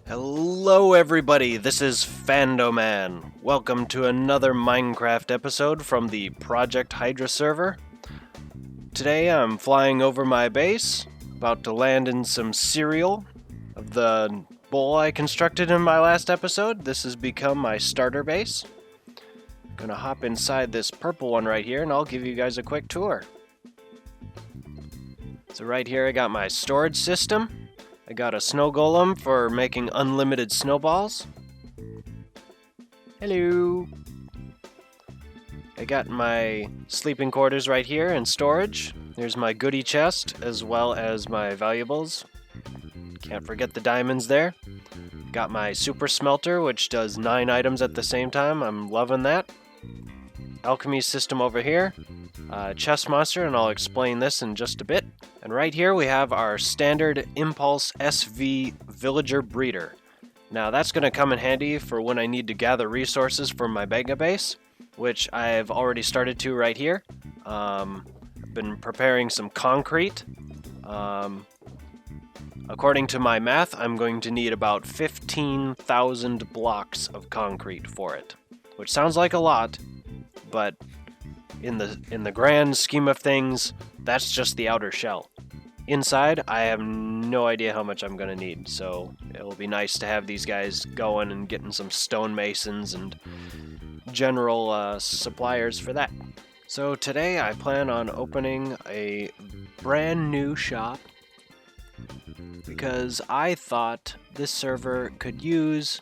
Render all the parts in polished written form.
Hello everybody, this is fandoman. Welcome to another Minecraft episode from the Project Hydra server. Today I'm flying over my base, about to land in some cereal of the bowl I constructed in my last episode. This has become my starter base. Gonna hop inside this purple one right here and I'll give you guys a quick tour. So right here I got my storage system. I got a snow golem for making unlimited snowballs. Hello. I got my sleeping quarters right here and storage. There's my goodie chest as well as my valuables. Can't forget the diamonds there. Got my super smelter, which does 9 items at the same time. I'm loving that. Alchemy system over here. Chest monster, and I'll explain this in just a bit. And right here we have our standard Impulse SV Villager Breeder. Now that's going to come in handy for when I need to gather resources for my mega base, which I've already started to right here. I've been preparing some concrete. According to my math, I'm going to need about 15,000 blocks of concrete for it, which sounds like a lot, but in the grand scheme of things, that's just the outer shell. Inside, I have no idea how much I'm going to need, so it'll be nice to have these guys going and getting some stonemasons and general suppliers for that. So today I plan on opening a brand new shop because I thought this server could use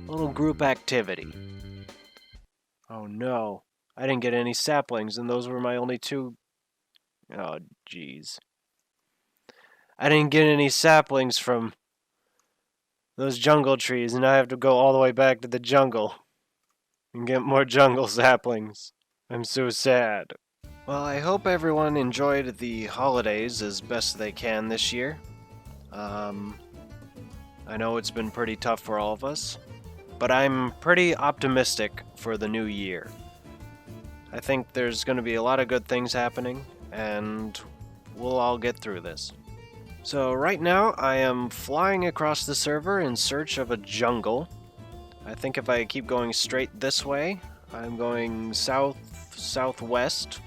a little group activity. Oh no, I didn't get any saplings and those were my only 2. Oh jeez. I didn't get any saplings from those jungle trees, and I have to go all the way back to the jungle and get more jungle saplings. I'm so sad. Well, I hope everyone enjoyed the holidays as best they can this year. I know it's been pretty tough for all of us, but I'm pretty optimistic for the new year. I think there's going to be a lot of good things happening, and we'll all get through this. So right now I am flying across the server in search of a jungle. I think if I keep going straight this way, I'm going southwest.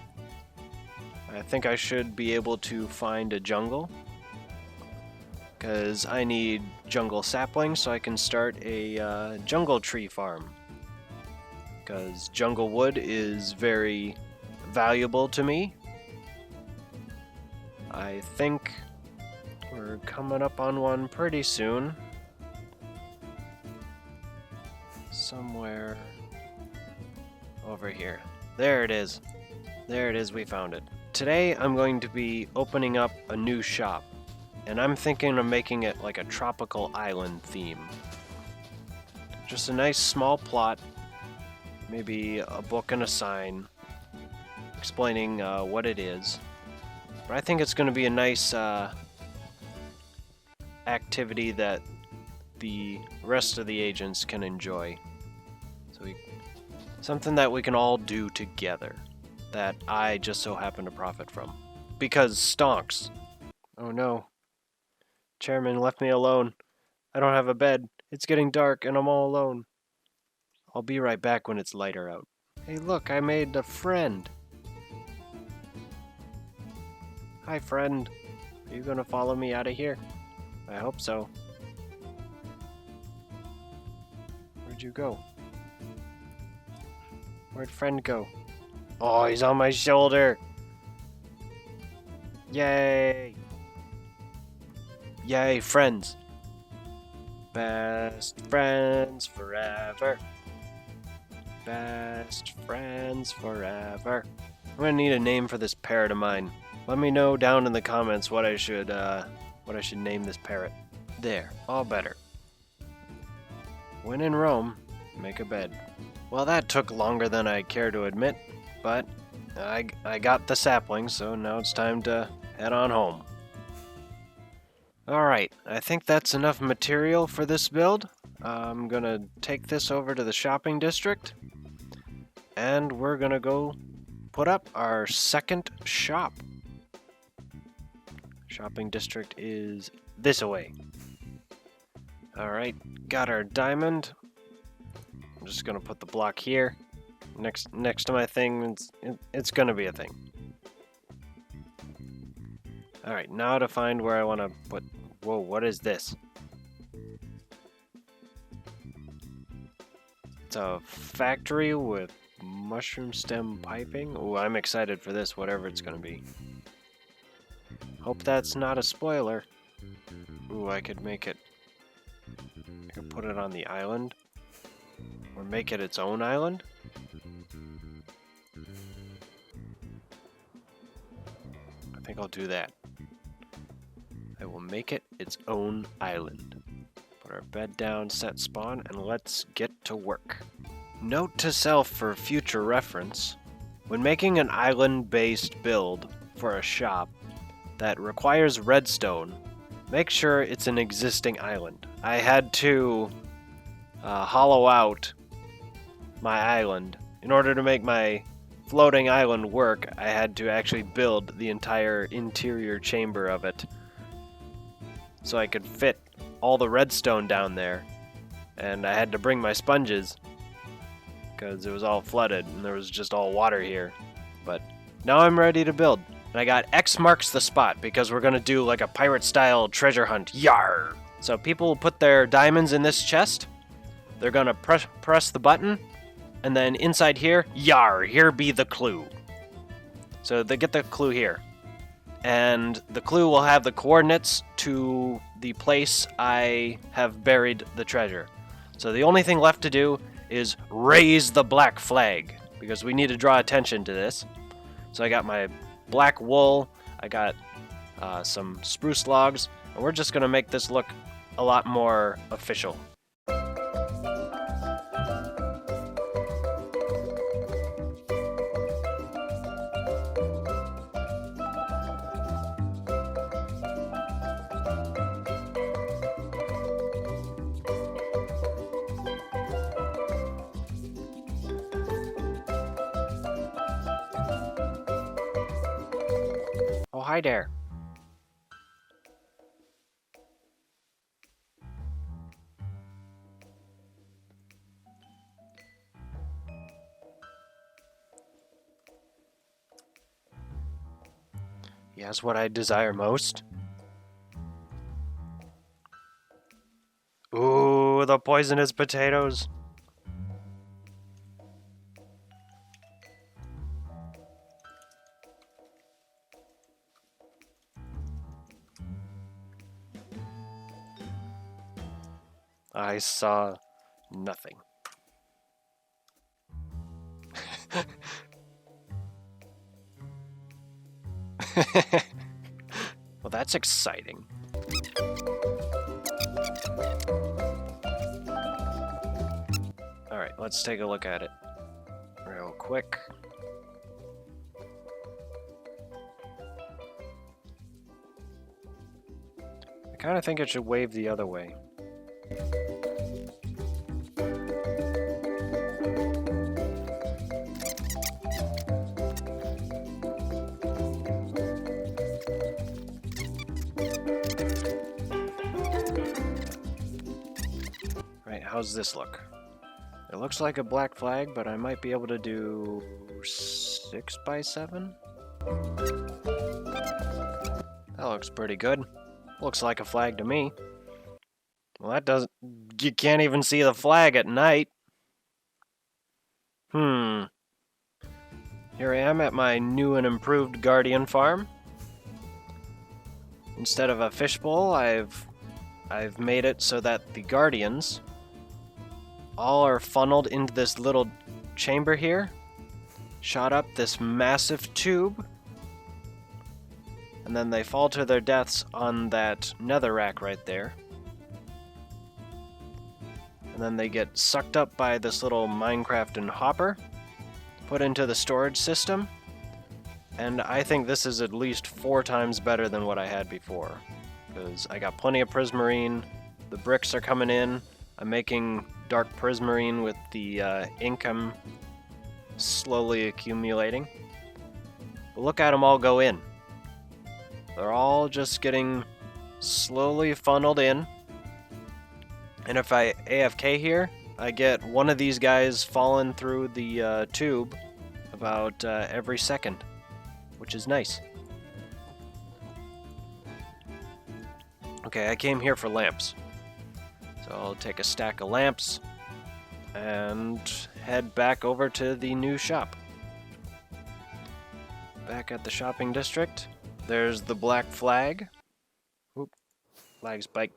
I think I should be able to find a jungle, because I need jungle saplings so I can start a jungle tree farm. Because jungle wood is very valuable to me. I think we're coming up on one pretty soon. Somewhere over here. There it is. There it is, we found it. Today I'm going to be opening up a new shop, and I'm thinking of making it like a tropical island theme. Just a nice small plot, maybe a book and a sign explaining what it is. But I think it's going to be a nice activity that the rest of the agents can enjoy. So something that we can all do together, that I just so happen to profit from. Because stonks. Oh no. Chairman left me alone. I don't have a bed. It's getting dark and I'm all alone. I'll be right back when it's lighter out. Hey look, I made a friend. Hi friend. Are you gonna follow me out of here? I hope so. Where'd you go? Where'd friend go? Oh, he's on my shoulder! Yay! Yay, friends! Best friends forever. Best friends forever. I'm gonna need a name for this parrot of mine. Let me know down in the comments what I should name this parrot. There, all better. When in Rome, make a bed. Well, that took longer than I care to admit, but I got the saplings, so now it's time to head on home. Alright, I think that's enough material for this build. I'm gonna take this over to the shopping district, and we're gonna go put up our second shop. Shopping district is this away. Alright, got our diamond. I'm just gonna put the block here. Next to my thing, it's gonna be a thing. Alright, now to find where I wanna put... Whoa, what is this? It's a factory with mushroom stem piping. Oh, I'm excited for this, whatever it's gonna be. Hope that's not a spoiler. Ooh, I could make it... I could put it on the island. Or make it its own island. I think I'll do that. I will make it its own island. Put our bed down, set spawn, and let's get to work. Note to self for future reference. When making an island-based build for a shop that requires redstone, make sure it's an existing island. I had to hollow out my island. In order to make my floating island work, I had to actually build the entire interior chamber of it so I could fit all the redstone down there. And I had to bring my sponges because it was all flooded and there was just all water here. But now I'm ready to build. And I got X marks the spot because we're going to do like a pirate style treasure hunt. Yar! So people will put their diamonds in this chest. They're going to press the button. And then inside here, yar, here be the clue. So they get the clue here. And the clue will have the coordinates to the place I have buried the treasure. So the only thing left to do is raise the black flag, because we need to draw attention to this. So I got my black wool, I got some spruce logs, and we're just going to make this look a lot more official. Oh, hi there. Yes, what I desire most. Ooh, the poisonous potatoes. I saw nothing. Well, that's exciting. Alright, let's take a look at it real quick. I kind of think it should wave the other way. Right, how's this look? It looks like a black flag, but I might be able to do 6 by 7. That looks pretty good. Looks like a flag to me. Well, that doesn't... You can't even see the flag at night. Here I am at my new and improved Guardian farm. Instead of a fishbowl, I've made it so that the Guardians all are funneled into this little chamber here, shot up this massive tube, and then they fall to their deaths on that nether rack right there. And then they get sucked up by this little Minecraft hopper, put into the storage system, and I think this is at least 4 times better than what I had before, because I got plenty of prismarine, the bricks are coming in, I'm making dark prismarine with the ink I'm slowly accumulating. But look at them all go in. They're all just getting slowly funneled in. And if I AFK here, I get one of these guys falling through the tube about every second, which is nice. Okay, I came here for lamps. So I'll take a stack of lamps and head back over to the new shop. Back at the shopping district, there's the black flag. Oop, flag spike.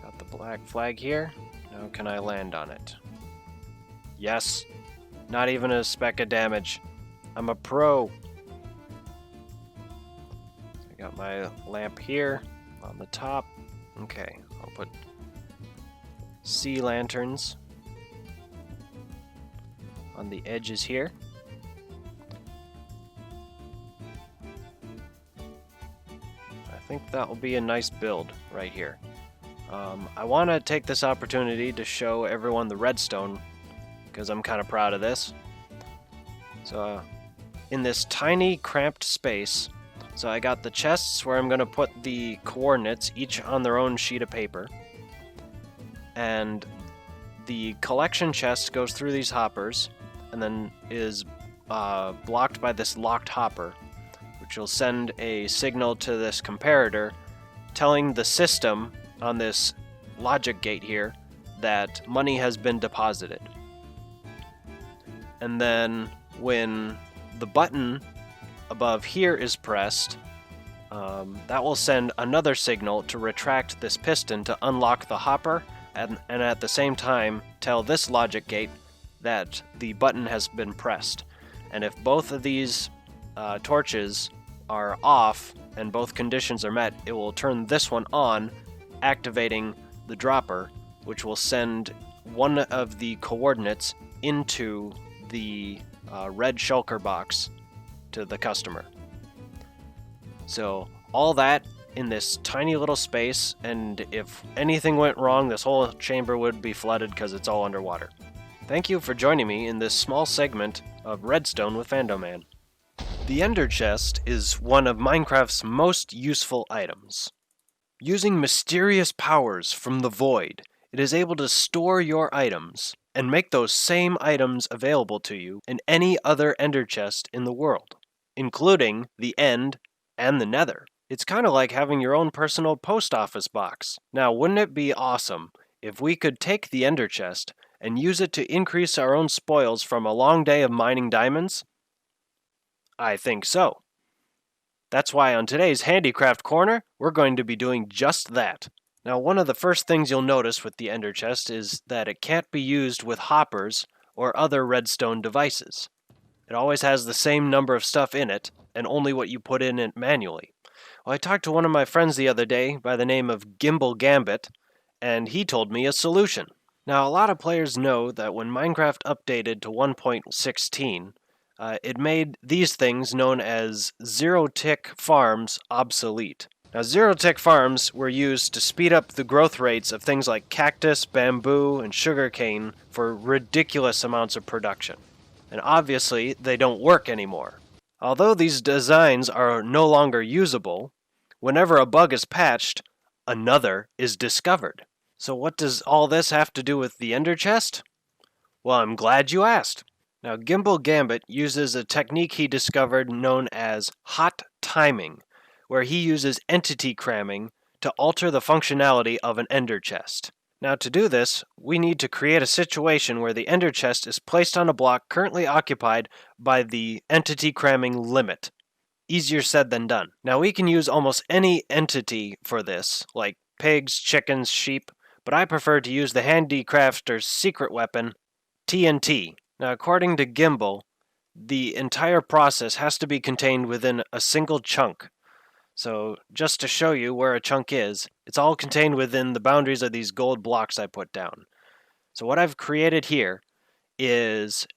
Got the black flag here. Now can I land on it? Yes. Not even a speck of damage. I'm a pro. I got my lamp here on the top. Okay, I'll put sea lanterns on the edges here. I think that will be a nice build right here. I want to take this opportunity to show everyone the redstone because I'm kind of proud of this. So in this tiny cramped space, so I got the chests where I'm going to put the coordinates each on their own sheet of paper, and the collection chest goes through these hoppers and then is blocked by this locked hopper, which will send a signal to this comparator telling the system on this logic gate here that money has been deposited. And then when the button above here is pressed, that will send another signal to retract this piston to unlock the hopper, and at the same time tell this logic gate that the button has been pressed. And if both of these torches are off and both conditions are met, it will turn this one on, activating the dropper, which will send one of the coordinates into the red shulker box to the customer. So all that in this tiny little space, and if anything went wrong, this whole chamber would be flooded because it's all underwater. Thank you for joining me in this small segment of Redstone with Fandoman. The Ender Chest is one of Minecraft's most useful items. Using mysterious powers from the void, it is able to store your items and make those same items available to you in any other Ender Chest in the world, including the End and the Nether. It's kind of like having your own personal post office box. Now, wouldn't it be awesome if we could take the Ender Chest and use it to increase our own spoils from a long day of mining diamonds? I think so. That's why on today's Handicraft Corner, we're going to be doing just that. Now, one of the first things you'll notice with the Ender Chest is that it can't be used with hoppers or other redstone devices. It always has the same number of stuff in it, and only what you put in it manually. Well, I talked to one of my friends the other day by the name of GimbleGambit, and he told me a solution. Now, a lot of players know that when Minecraft updated to 1.16, it made these things known as zero-tick farms obsolete. Now, zero-tick farms were used to speed up the growth rates of things like cactus, bamboo, and sugarcane for ridiculous amounts of production. And obviously, they don't work anymore. Although these designs are no longer usable, whenever a bug is patched, another is discovered. So what does all this have to do with the Ender Chest? Well, I'm glad you asked. Now, GimbleGambit uses a technique he discovered known as hot timing, where he uses entity cramming to alter the functionality of an Ender Chest. Now, to do this, we need to create a situation where the Ender Chest is placed on a block currently occupied by the entity cramming limit. Easier said than done. Now, we can use almost any entity for this, like pigs, chickens, sheep, but I prefer to use the handicrafter's secret weapon, TNT. Now, according to Gimbal, the entire process has to be contained within a single chunk. So, just to show you where a chunk is, it's all contained within the boundaries of these gold blocks I put down. So what I've created here is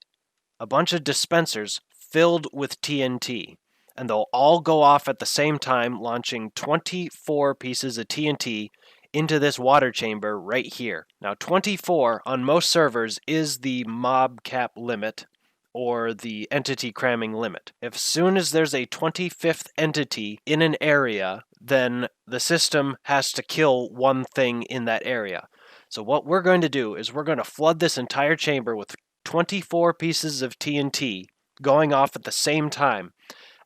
a bunch of dispensers filled with TNT, and they'll all go off at the same time, launching 24 pieces of TNT into this water chamber right here. Now, 24 on most servers is the mob cap limit or the entity cramming limit. As soon as there's a 25th entity in an area, then the system has to kill one thing in that area. So what we're going to do is we're going to flood this entire chamber with 24 pieces of TNT going off at the same time,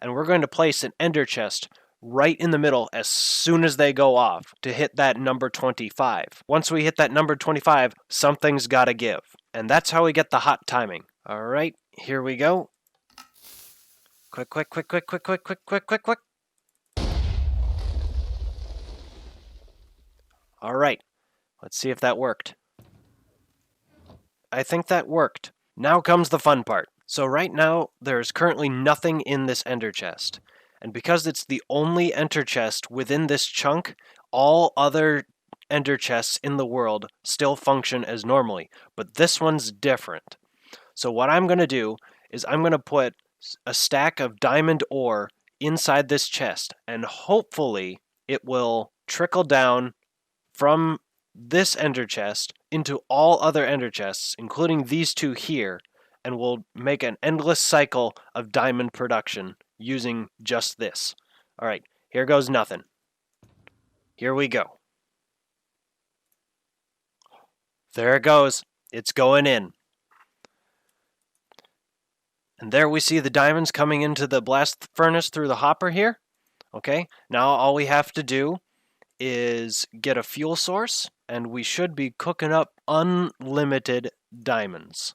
and we're going to place an ender chest right in the middle as soon as they go off to hit that number 25. Once we hit that number 25, something's got to give. And that's how we get the hot timing. All right, here we go. Quick, quick, quick, quick, quick, quick, quick, quick, quick, quick. All right, let's see if that worked. I think that worked. Now comes the fun part. So right now, there's currently nothing in this ender chest. And because it's the only ender chest within this chunk, all other ender chests in the world still function as normally. But this one's different. So what I'm going to do is I'm going to put a stack of diamond ore inside this chest. And hopefully it will trickle down from this ender chest into all other ender chests, including these two here, and we'll make an endless cycle of diamond production using just this. All right, here goes nothing. Here we go. There it goes. It's going in. And there we see the diamonds coming into the blast furnace through the hopper here. Okay, now all we have to do is get a fuel source, and we should be cooking up unlimited diamonds.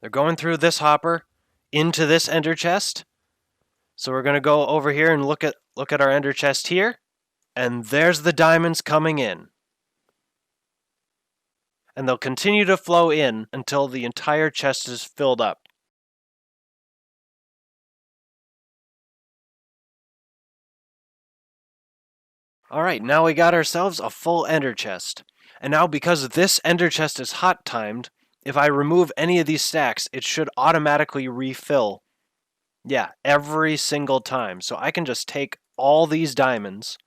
They're going through this hopper into this ender chest. So we're going to go over here and look at our ender chest here, and there's the diamonds coming in. And they'll continue to flow in until the entire chest is filled up. Alright, now we got ourselves a full ender chest. And now because this ender chest is hot timed, if I remove any of these stacks, it should automatically refill. Yeah, every single time. So I can just take all these diamonds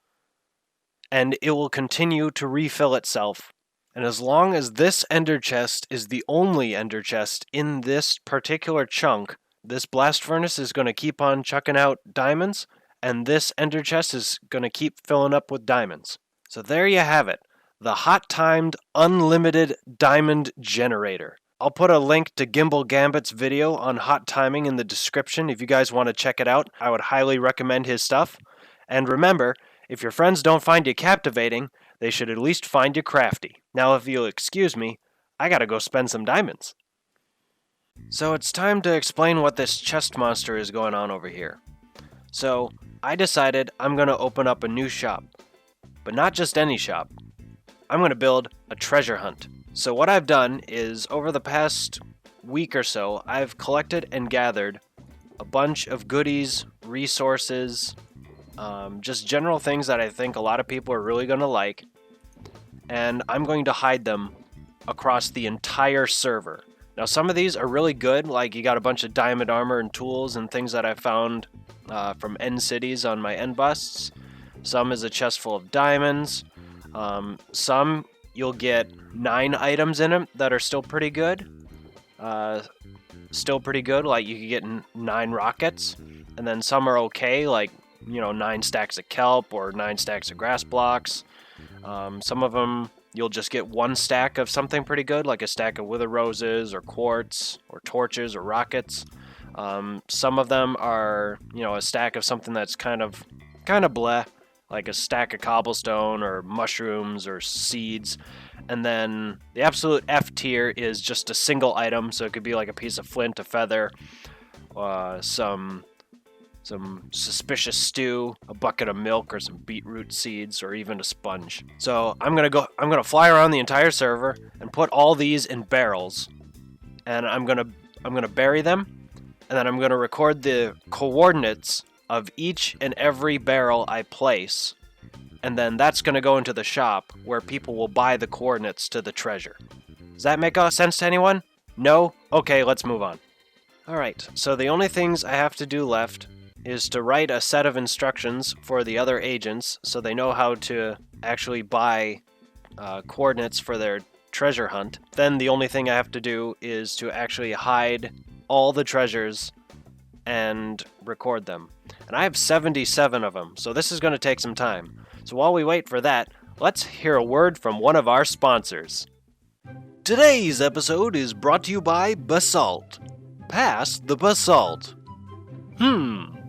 and it will continue to refill itself. And as long as this ender chest is the only ender chest in this particular chunk, this blast furnace is going to keep on chucking out diamonds, and this ender chest is going to keep filling up with diamonds. So there you have it, the hot-timed, unlimited diamond generator. I'll put a link to GimbleGambit's video on hot timing in the description if you guys want to check it out. I would highly recommend his stuff. And remember, if your friends don't find you captivating, they should at least find you crafty. Now, if you'll excuse me, I gotta go spend some diamonds. So it's time to explain what this chest monster is going on over here. So I decided I'm gonna open up a new shop. But not just any shop. I'm gonna build a treasure hunt. So what I've done is, over the past week or so, I've collected and gathered a bunch of goodies, resources, just general things that I think a lot of people are really gonna like. And I'm going to hide them across the entire server. Now some of these are really good, like you got a bunch of diamond armor and tools and things that I found from end cities on my end busts. Some is a chest full of diamonds. Some you'll get 9 items in them that are still pretty good. Like you could get 9 rockets. And then some are okay, like 9 stacks of kelp or 9 stacks of grass blocks. Some of them you'll just get 1 stack of something pretty good, like a stack of wither roses or quartz or torches or rockets. Some of them are, a stack of something that's kind of bleh, like a stack of cobblestone or mushrooms or seeds. And then the absolute F tier is just a single item, so it could be like a piece of flint, a feather, some suspicious stew, a bucket of milk, or some beetroot seeds, or even a sponge. So I'm gonna fly around the entire server and put all these in barrels, and I'm gonna bury them, and then I'm gonna record the coordinates of each and every barrel I place, and then that's gonna go into the shop where people will buy the coordinates to the treasure. Does that make sense to anyone? No? Okay, let's move on. Alright, so the only things I have to do left is to write a set of instructions for the other agents so they know how to actually buy coordinates for their treasure hunt. Then the only thing I have to do is to actually hide all the treasures and record them. And I have 77 of them, so this is going to take some time. So while we wait for that, let's hear a word from one of our sponsors. Today's episode is brought to you by Basalt. Pass the basalt.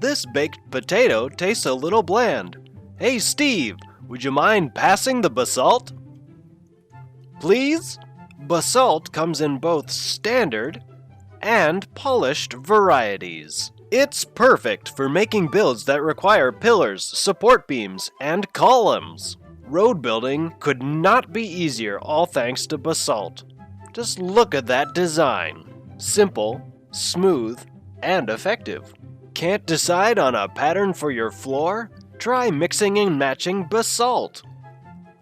This baked potato tastes a little bland. Hey Steve, would you mind passing the basalt? Please? Basalt comes in both standard and polished varieties. It's perfect for making builds that require pillars, support beams, and columns. Road building could not be easier, all thanks to Basalt. Just look at that design. Simple, smooth, and effective. Can't decide on a pattern for your floor? Try mixing and matching Basalt.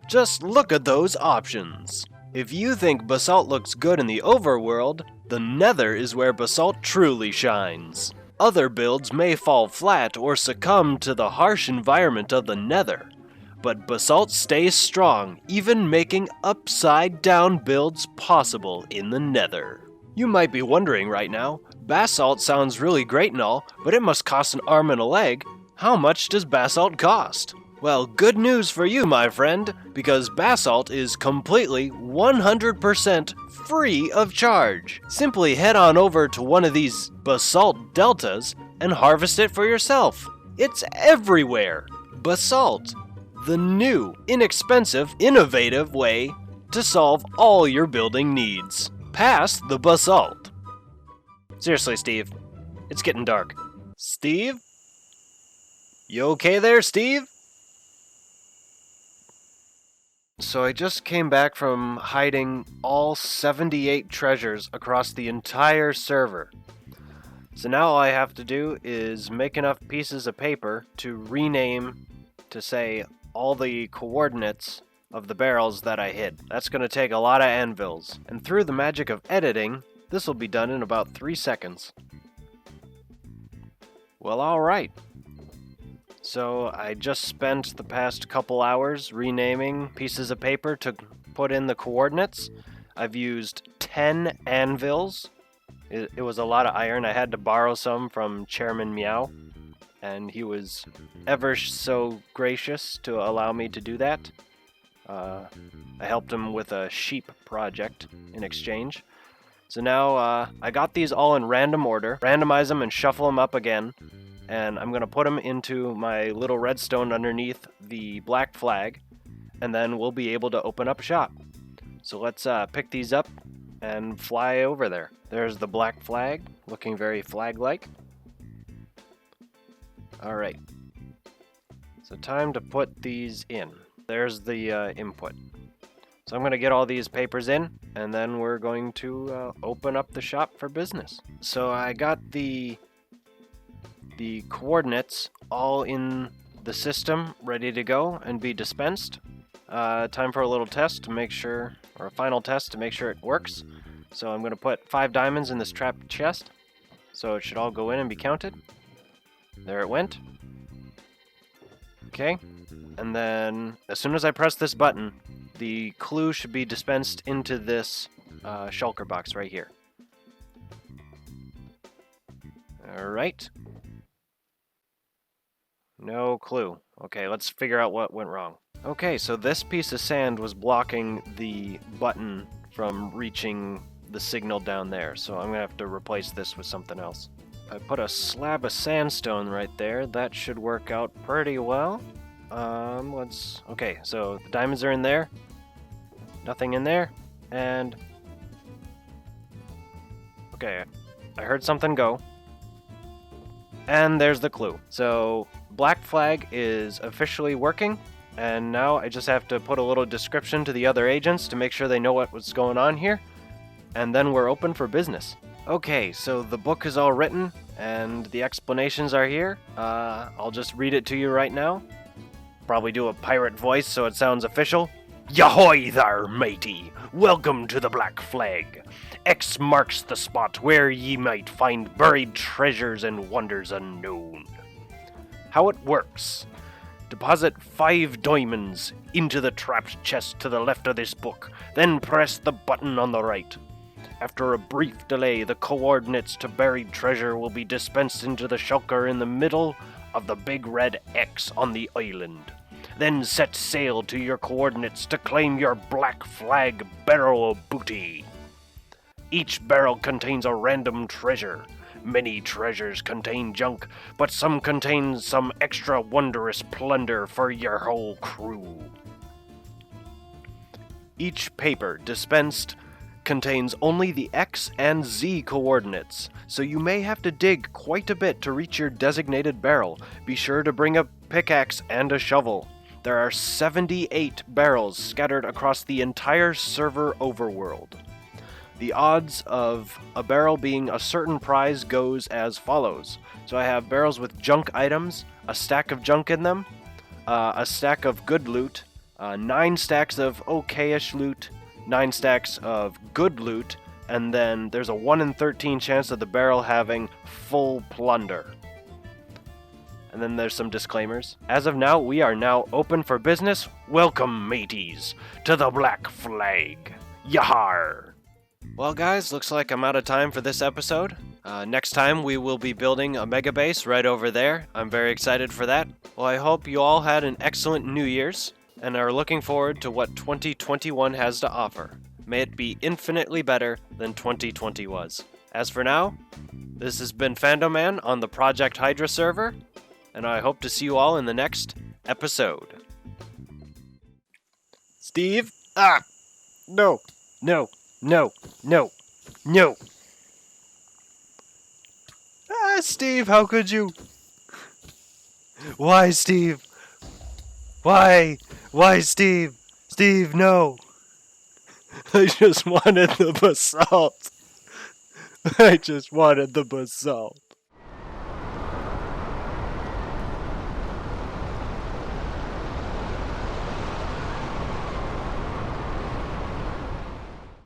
Just look at those options. If you think Basalt looks good in the overworld, the Nether is where Basalt truly shines. Other builds may fall flat or succumb to the harsh environment of the Nether, but Basalt stays strong, even making upside-down builds possible in the Nether. You might be wondering right now, Basalt sounds really great and all, but it must cost an arm and a leg. How much does Basalt cost? Well, good news for you, my friend, because Basalt is completely 100% free of charge. Simply head on over to one of these Basalt Deltas and harvest it for yourself. It's everywhere. Basalt, the new, inexpensive, innovative way to solve all your building needs. Pass the Basalt. Seriously, Steve, it's getting dark. Steve? You okay there, Steve? So I just came back from hiding all 78 treasures across the entire server. So now all I have to do is make enough pieces of paper to rename to say all the coordinates of the barrels that I hid. That's going to take a lot of anvils. And through the magic of editing, this will be done in about 3 seconds. Well, alright. So I just spent the past couple hours renaming pieces of paper to put in the coordinates. I've used 10 anvils. It was a lot of iron. I had to borrow some from Chairman Meow, and he was ever so gracious to allow me to do that. I helped him with a sheep project in exchange. So now I got these all in random order, randomize them and shuffle them up again. And I'm going to put them into my little redstone underneath the black flag, and then we'll be able to open up shop. So let's pick these up and fly over there. There's the black flag, looking very flag-like. Alright. So time to put these in. There's the input. So I'm going to get all these papers in, and then we're going to open up the shop for business. So I got the coordinates all in the system, ready to go and be dispensed. Time for a little test to make sure, or a final test to make sure it works. So I'm going to put 5 diamonds in this trapped chest, so it should all go in and be counted. There it went. Okay, and then as soon as I press this button, the clue should be dispensed into this shulker box right here. Alright. No clue. Okay, let's figure out what went wrong. Okay, so this piece of sand was blocking the button from reaching the signal down there, so I'm gonna have to replace this with something else. I put a slab of sandstone right there. That should work out pretty well. Okay, so the diamonds are in there. Nothing in there. And... okay, I heard something go. And there's the clue. So... black flag is officially working, and now I just have to put a little description to the other agents to make sure they know what's going on here, and then we're open for business. Okay, so the book is all written, and the explanations are here. I'll just read it to you right now. Probably do a pirate voice so it sounds official. Yahoy there, matey! Welcome to the Black Flag. X marks the spot where ye might find buried treasures and wonders unknown. How it works. Deposit 5 diamonds into the trapped chest to the left of this book, then press the button on the right. After a brief delay, the coordinates to buried treasure will be dispensed into the shulker in the middle of the big red X on the island. Then set sail to your coordinates to claim your black flag barrel of booty. Each barrel contains a random treasure. Many treasures contain junk, but some contain some extra wondrous plunder for your whole crew. Each paper dispensed contains only the X and Z coordinates, so you may have to dig quite a bit to reach your designated barrel. Be sure to bring a pickaxe and a shovel. There are 78 barrels scattered across the entire server overworld. The odds of a barrel being a certain prize goes as follows. So I have barrels with junk items, a stack of junk in them, a stack of good loot, 9 stacks of okayish loot, 9 stacks of good loot, and then there's a 1 in 13 chance of the barrel having full plunder. And then there's some disclaimers. As of now, we are now open for business. Welcome, mateys, to the Black Flag. Yahar! Well, guys, looks like I'm out of time for this episode. Next time, we will be building a mega base right over there. I'm very excited for that. Well, I hope you all had an excellent New Year's and are looking forward to what 2021 has to offer. May it be infinitely better than 2020 was. As for now, this has been fandoman on the Project Hydra server, and I hope to see you all in the next episode. Steve? Ah! No! No! No! No! No! Ah, Steve, how could you? Why, Steve? Why? Why, Steve? Steve, no! I just wanted the basalt. I just wanted the basalt.